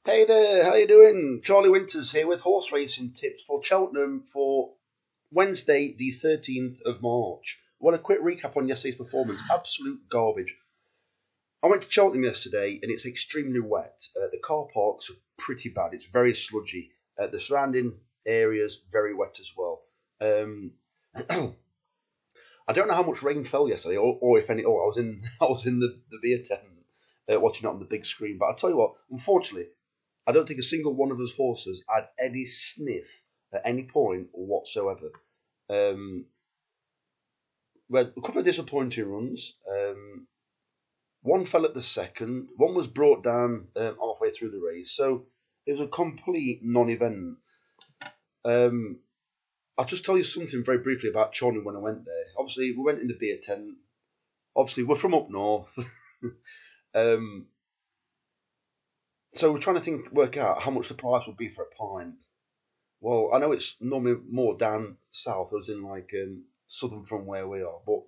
Hey there, how you doing? Charlie Winters here with horse racing tips for Cheltenham for Wednesday, the 13th of March. I want a quick recap on yesterday's performance. Absolute garbage. I went to Cheltenham yesterday and it's extremely wet. The car parks are pretty bad. It's very sludgy. The surrounding areas very wet as well. I don't know how much rain fell yesterday, or if any. Oh, I was in I was in the beer tent watching it on the big screen. But I tell you what, unfortunately, I don't think a single one of those horses had any sniff at any point whatsoever. We had a couple of disappointing runs. One fell at the second. One was brought down halfway through the race. So it was a complete non-event. I'll just tell you something very briefly about Cheltenham when I went there. Obviously, we went in the beer tent. Obviously, we're from up north. So we're trying to work out how much the price would be for a pint. Well, I know it's normally more down south, as in like southern from where we are, but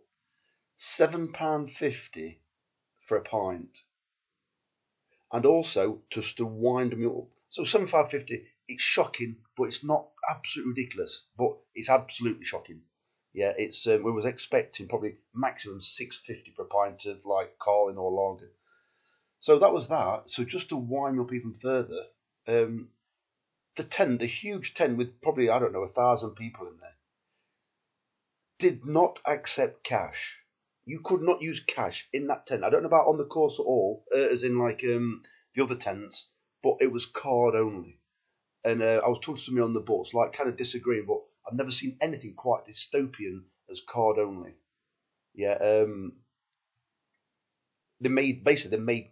£7.50 for a pint, and also just to wind me up. So £7.50, it's shocking, but it's not absolutely ridiculous, but it's absolutely shocking. Yeah, it's we was expecting probably maximum £6.50 for a pint of like Carling or lager. So that was that. So just to wind up even further, the tent, the huge tent with probably, I don't know, 1,000 people in there, did not accept cash. You could not use cash in that tent. I don't know about on the course at all, as in like the other tents, but it was card only. And I was talking to somebody on the bus, like kind of disagreeing, but I've never seen anything quite dystopian as card only. Yeah, they made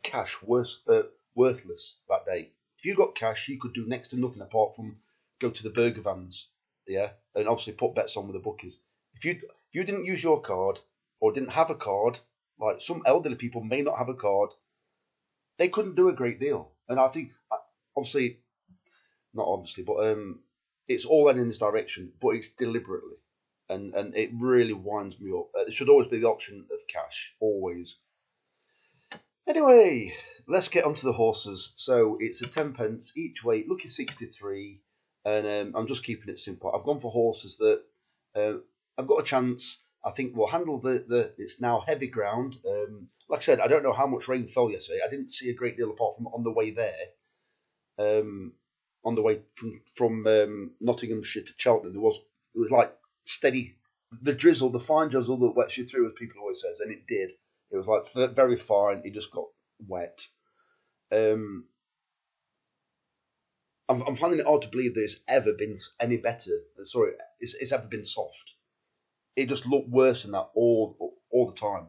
cash worthless that day. If you got cash, you could do next to nothing apart from go to the burger vans, yeah, and obviously put bets on with the bookies. If you didn't use your card or didn't have a card, like some elderly people may not have a card, they couldn't do a great deal. And I think, obviously, not obviously, but it's all in this direction, but it's deliberately, and it really winds me up. There should always be the option of cash, always. Anyway, let's get onto the horses. So it's a 10 pence each way, lucky 63, and I'm just keeping it simple. I've gone for horses that I've got a chance. I think will handle it's now heavy ground. Like I said, I don't know how much rain fell yesterday. I didn't see a great deal apart from on the way there. On the way from Nottinghamshire to Cheltenham, it was like steady, the fine drizzle that wets you through, as people always says, and it did. It was like very fine. It just got wet. I'm finding it hard to believe that it's ever been any better. Sorry, it's ever been soft. It just looked worse than that all the time.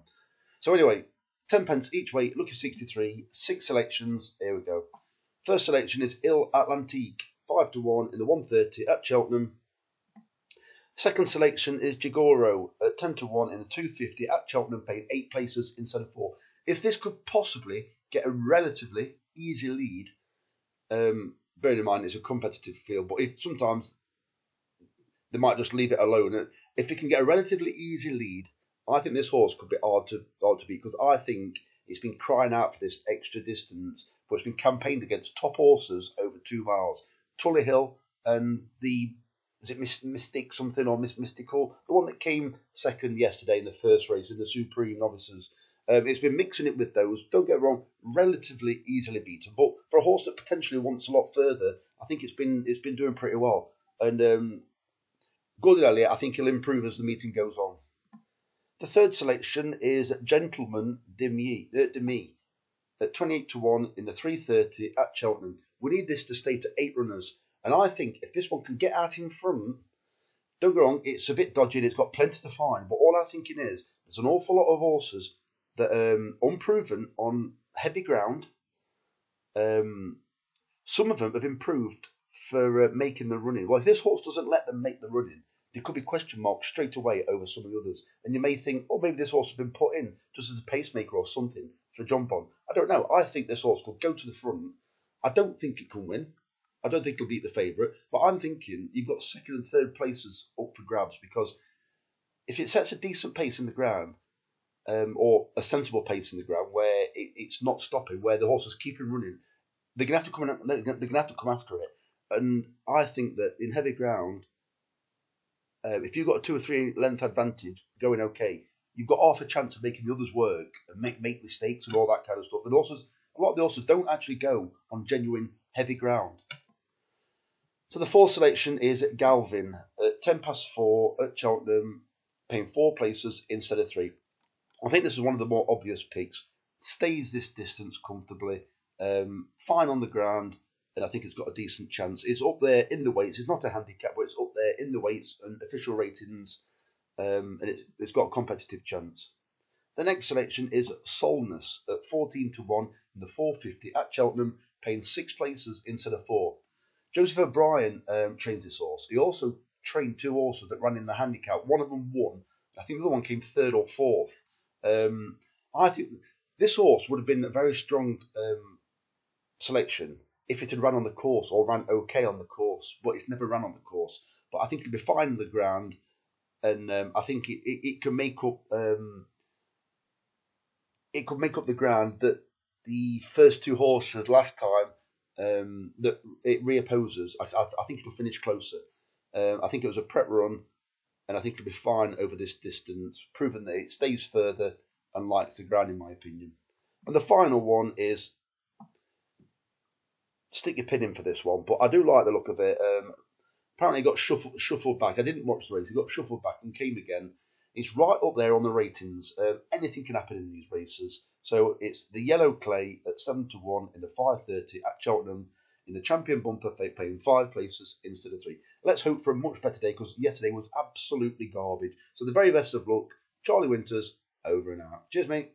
So anyway, 10 pence each way, lucky 63, 6 selections. Here we go. First selection is Il Atlantique, 5-1 in the 130 at Cheltenham. Second selection is Jigoro at 10-1 in the 250 at Cheltenham, paying 8 places instead of 4. If this could possibly get a relatively easy lead, bearing in mind it's a competitive field, but if sometimes they might just leave it alone. If it can get a relatively easy lead, I think this horse could be hard to beat, because I think it's been crying out for this extra distance, but it's been campaigned against top horses over 2 miles. Tully Hill and was it Mystic something or Mystical? The one that came second yesterday in the first race in the Supreme Novices. It's been mixing it with those. Don't get wrong, relatively easily beaten, but for a horse that potentially wants a lot further, I think it's been doing pretty well. And Gordon Elliott, I think he'll improve as the meeting goes on. The third selection is Gentleman Demi at 28-1 in the 330 at Cheltenham. We need this to stay to 8 runners. And I think if this one can get out in front, don't get wrong, it's a bit dodgy and it's got plenty to find. But all I'm thinking is there's an awful lot of horses that are unproven on heavy ground. Some of them have improved for making the running. Well, if this horse doesn't let them make the running, there could be question marks straight away over some of the others. And you may think, oh, maybe this horse has been put in just as a pacemaker or something for jump on. I don't know. I think this horse could go to the front. I don't think it can win. I don't think he'll beat the favourite, but I'm thinking you've got second and third places up for grabs, because if it sets a decent pace in the ground, or a sensible pace in the ground where it's not stopping, where the horse is keeping running, they're gonna have to come. They're gonna have to come after it. And I think that in heavy ground, if you've got a 2 or 3 length advantage going okay, you've got half a chance of making the others work and make mistakes and all that kind of stuff. And also, a lot of the horses don't actually go on genuine heavy ground. So the fourth selection is Galvin at 4 at Cheltenham, paying 4 places instead of 3. I think this is one of the more obvious picks. Stays this distance comfortably, fine on the ground, and I think it's got a decent chance. It's up there in the weights. It's not a handicap, but it's up there in the weights and official ratings, and it's got a competitive chance. The next selection is Solness at 14 to 1 in the 450 at Cheltenham, paying 6 places instead of 4. Joseph O'Brien trains this horse. He also trained 2 horses that ran in the handicap. One of them won. I think the other one came 3rd or 4th. I think this horse would have been a very strong selection if it had run on the course or ran okay on the course, but it's never ran on the course. But I think it'd be fine on the ground, and I think it can make up the ground that the first 2 horses last time that it reopposes. I think it'll finish closer. I think it was a prep run, and I think it'll be fine over this distance, proving that it stays further and likes the ground, in my opinion. And the final one is, stick your pin in for this one, but I do like the look of it. Apparently, it got shuffled back. I didn't watch the race. It got shuffled back and came again. It's right up there on the ratings. Anything can happen in these races. So it's the Yellow Clay at 7 to 1 in the 530 at Cheltenham in the Champion Bumper, paying 5 places instead of 3. Let's hope for a much better day, because yesterday was absolutely garbage. So the very best of luck. Charlie Winters, over and out. Cheers, mate.